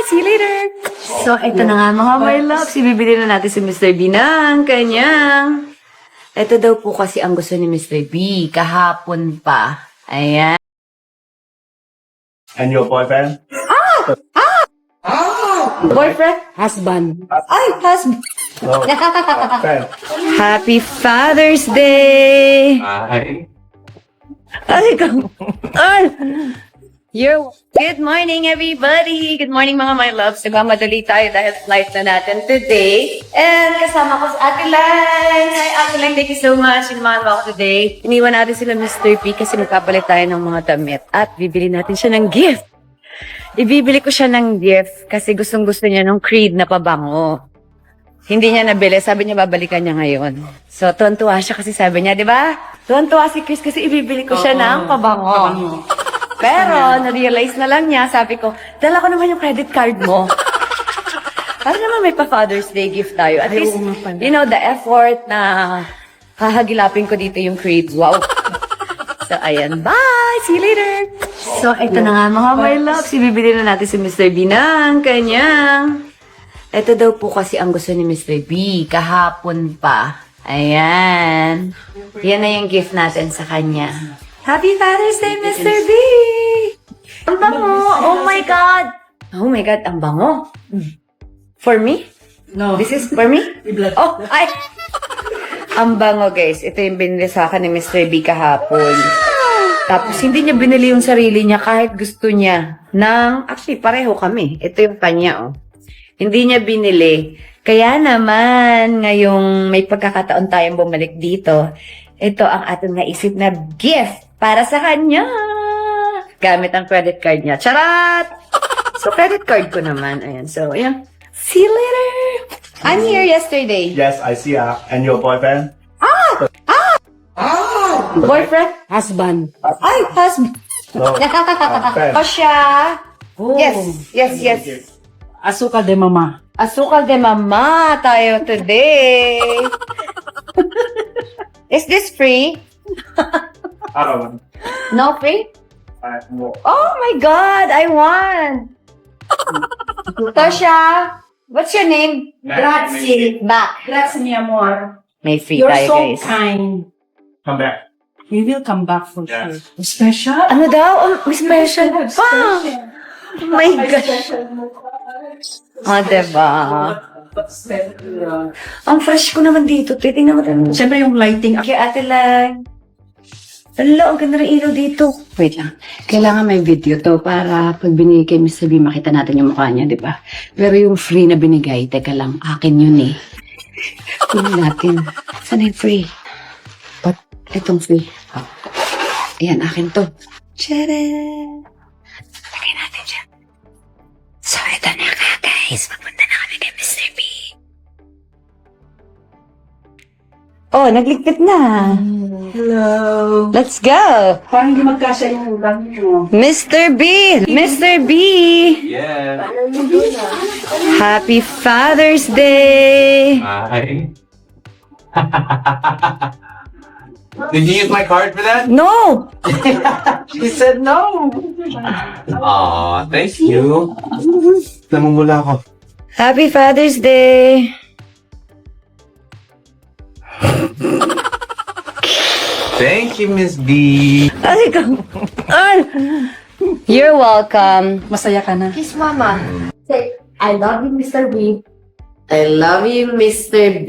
See you later! So, ito na nga mga my loves. Ibibili na natin si Mr. B ng kanyang. Ito daw po kasi ang gusto ni Mr. B. Kahapon pa. Ayan. And your boyfriend? Boyfriend? Husband. Ay, husband. No. Friend. Happy Father's Day! Hi. Ay, ay! Good morning, everybody! Good morning, mga my loves. Nagmamadali tayo dahil flight na natin today. And kasama ko si Ate Lang. Hi, Ate Lang. Thank you so much. Sinamahan mo ako today. Iniwan natin sila Mr. P kasi magpapalit tayo ng mga damit. At bibili natin siya ng gift. Ibibili ko siya ng gift kasi gustong-gusto niya ng Creed na pabango. Hindi niya nabili. Sabi niya babalikan niya ngayon. So, tuwan-tuwa siya kasi sabi niya, di ba? Tuwan-tuwa si Chris kasi ibibili ko siya ng pabango. Pero, na-realize na lang niya, sabi ko, dala ko naman yung credit card mo. Para naman may pa-Father's Day gift tayo. At least, you know, the effort na hahagilapin ko dito yung Creed. Wow. So, ayan. Bye! See you later! So, ito na nga mga my loves. Ibibili na natin si Mr. B ng kanyang. Ito daw po kasi ang gusto ni Mr. B. Kahapon pa. Ayan. Yan na yung gift natin sa kanya. Happy Father's Day, Mr. B! Ang bango! Oh my God! Oh my God, ang bango. For me? No. This is for me? Oh, ay! Ang bango, guys. Ito yung binili sa akin ni Mr. B kahapon. Tapos, hindi niya binili yung sarili niya kahit gusto niya. Actually, pareho kami. Ito yung kanya, oh. Hindi niya binili. Kaya naman, ngayong may pagkakataon tayong bumalik dito, ito ang ating naisip na gift para sa kanya. Gamit ang credit card niya. Charat! So, credit card ko naman. Ayan. So, ayan. See you later! I'm here yesterday. Yes, I see. And your boyfriend? Boyfriend? Husband. Ay, husband. No. Friend. O siya. Oh. Yes. Azúcar de mama. Asukal de mama tayo today. Is this free? I don't know. No free? No. Oh my God, I won. Tosha, what's your name? Grazie. Back. Grazie, mi amor. May free You're tayo, so guys. kind. Come back. We will come back for Yes. sure. Special? Ano daw? Oh, special pa. Oh my God. Oh, diba? Ang fresh ko naman dito. Titingnan mo tayo. Siyempre yung lighting. Okay, ate lang. Ala, ang ganda ng ilaw dito. Wait lang. Kailangan may video to para pag binigay kay Mr. B, makita natin yung mukha niya, di ba? Pero yung free na binigay, teka lang, akin yun eh. Tingnan natin. Saan yung free? Ba't itong free? Oh. Ayan, akin to. Tcharam! Lagay natin siya. So, ito na nga, guys. Magpunta na kami kay Mr. B. Oh, nagligpit na. Hello. Let's go. Parang hindi magkasya yung ulang nyo. Mr. B! Mr. B! Yeah. Happy Father's Day! Hi. Did you use my card for that? No! She said no. Aw, thank you. Namumula ako. Happy Father's Day! Thank you, Miss B. Ay, ay! You're welcome. Masaya ka na. Kiss Mama. Say, I love you, Mr. B. I love you, Mr. B.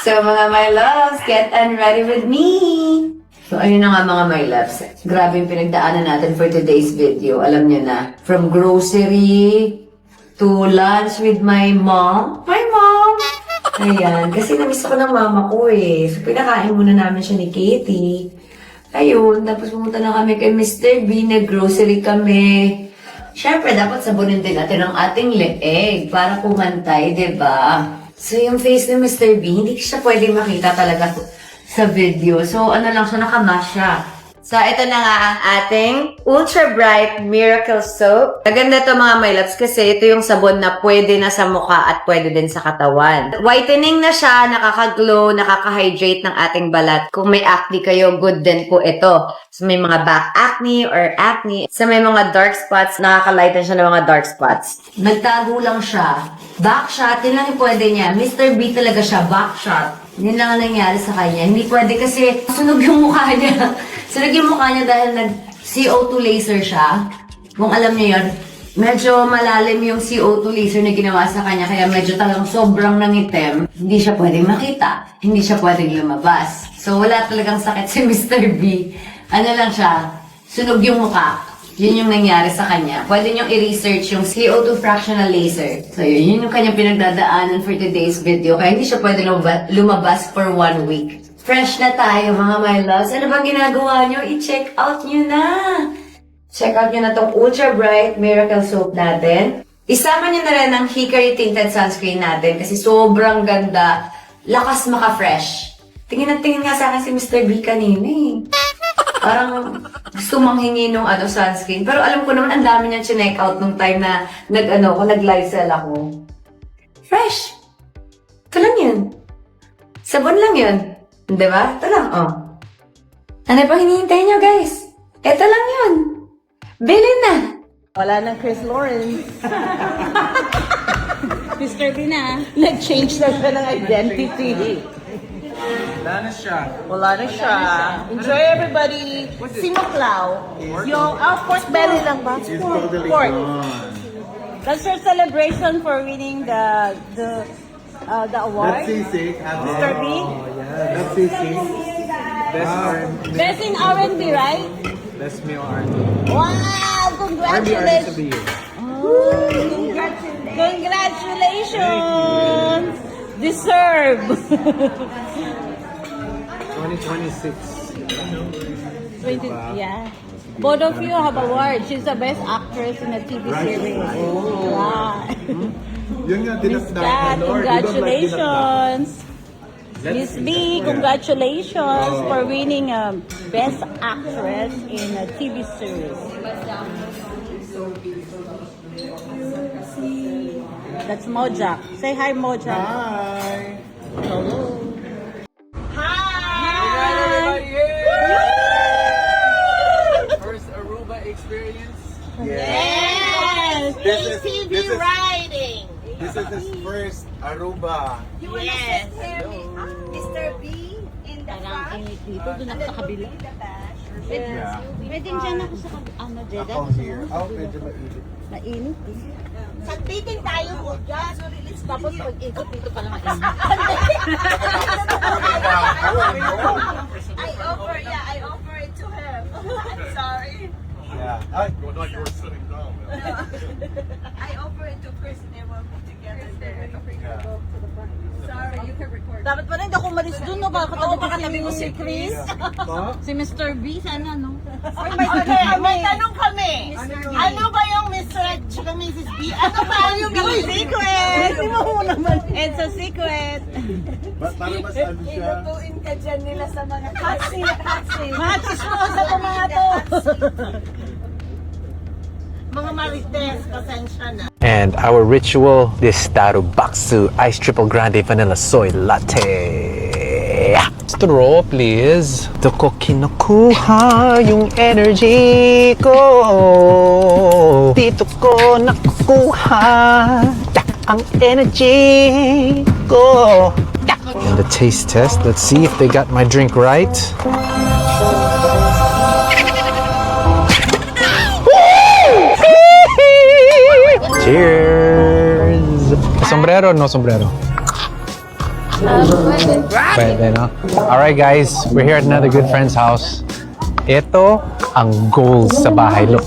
So, mga my loves, get ready with me. So, ayun na nga mga my loves. Grabe yung pinagdaanan natin for today's video. Alam niyo na, from grocery to lunch with my mom. My mom! Ayan, kasi namiss ako ng mama ko eh. So, pinakain muna namin siya ni Katie. Ayun, tapos pumunta na kami kay Mr. B, nag-grocery kami. Siyempre, dapat sabunin din natin ang ating leeg para pumantay, diba? So, yung face ni Mr. B, hindi siya pwedeng makita talaga sa video. So, ano lang siya, nakamask siya. So, ito na nga ang ating Ultra Bright Miracle Soap. Maganda to mga my loves kasi ito yung sabon na pwede na sa mukha at pwede din sa katawan. Whitening na siya, nakaka-glow, nakaka-hydrate ng ating balat. Kung may acne kayo, good din po ito. So, may mga back acne or acne. So, may mga dark spots, nakaka-lighten siya ng mga dark spots. Nagtago lang siya. Back shot, yun lang yung pwede niya. Mr. B talaga siya, back shot. Yun lang ang nangyari sa kanya. Hindi pwede kasi sunog yung mukha niya. Sunog yung mukha niya dahil nag-CO2 laser siya. Kung alam niyo yun, medyo malalim yung CO2 laser na ginawa sa kanya. Kaya medyo talagang sobrang nangitim. Hindi siya pwedeng makita. Hindi siya pwedeng lumabas. So wala talagang sakit si Mr. B. Ano lang siya, sunog yung mukha. Yun yung nangyari sa kanya. Pwede niyong i-research yung CO2 fractional laser. So yun yung kanyang pinagdadaanan for today's video. Kaya hindi siya pwede lumabas for 1 week. Fresh na tayo mga my loves. Ano bang ginagawa niyo? I-check out niyo na! Check out niyo na tong Ultra Bright Miracle Soap natin. Isama niyo na rin ang Hickory Tinted Sunscreen natin kasi sobrang ganda. Lakas maka-fresh. Tingin nga sa akin si Mr. B kanina eh. Parang gusto manghingi nung sunscreen. Pero alam ko naman, ang dami niyang chinek out nung time na nag-live sell ako. Fresh! Ito lang yun. Sabon lang yun. Diba? Ito lang, oh. Ano pa hinihintay niyo, guys? Ito lang yun. Bilhin na! Wala nang Chris Lawrence. Mr. B na. Nag-change na siya ng identity. Wala na siya. Wala na siya. Enjoy everybody. Sinuklaw. Yung, pork belly lang ba? Pork. That's your celebration for winning the award. That's C6. Mr. B? That's C6. Best Best in R&B, right? Best male R&B. Wow! Congratulations! of the year. Congratulations! Deserve! 2026. Yeah. Both of you have awards. She's the best actress in a TV series. Wow. Yun nga, Miss Kat, congratulations! Miss B, congratulations for winning Best Actress in a TV series. That's Mojak. Say hi, Mojak. Hi! Hello. Hi! First Aruba experience. Yes! ATV riding! This is his first Aruba. Yes! Mr. B in the Parang front. init dito, doon ako sa kabila. Yeah. Pwede dyan ako sa Jeddah. Ako here. Oh, medyo mainit. Mainit eh. Sagpitin tayo mo dyan. Tapos pag-ikot dito pala mainit. I offer it to him. Sorry. Yeah. Ay, I offer it to Chris and they will be together there. Sorry, you can record. Dapat pa rin ako umalis dun, no? Baka katabi ko si Chris. po? Si Mr. B, sana, no? May tanong kami. Ano ba yung Miss Red tsaka Mrs. B? Ano ba yung secret? It's a secret. Para mas ano siya. Ilutuin ka dyan nila sa mga hot seat. Mga chismosa to mga to. Mga marites, pasensya na. And our ritual, this Starbucks Ice Triple Grande Vanilla Soy Latte. Straw, please. Ito ko kinukuha yung energy ko. Dito ko nakukuha ang energy ko. And the taste test. Let's see if they got my drink right. Cheers! Sombrero, no sombrero? Pwede, no? Alright guys, we're here at another good friend's house. Ito ang goals sa bahay. Look.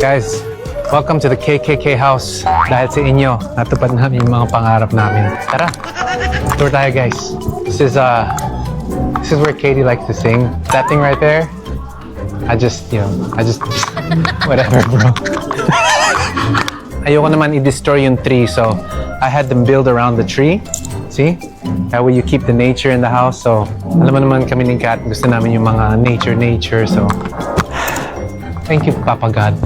Guys, welcome to the KKK house. Dahil sa inyo, natupad namin yung mga pangarap namin. Tara, tour tayo guys. This is where Katie likes to sing. That thing right there, I just, whatever, bro. Ayoko naman i-destroy yung tree, so I had them build around the tree. See? That way you keep the nature in the house. So, alam mo naman kami ni Kat, gusto namin yung mga nature. So, thank you, Papa God.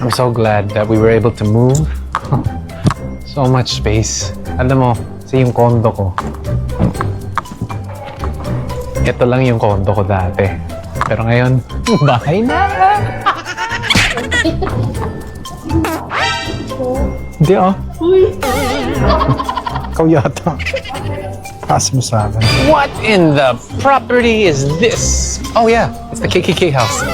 I'm so glad that we were able to move. So much space. Alam mo, sa yung condo ko. Ito lang yung condo ko dati. Pero ngayon, bahay na! Hindi oh. Ikaw yata. Pass mo sa akin. What in the property is this? Oh yeah, it's the KKK house.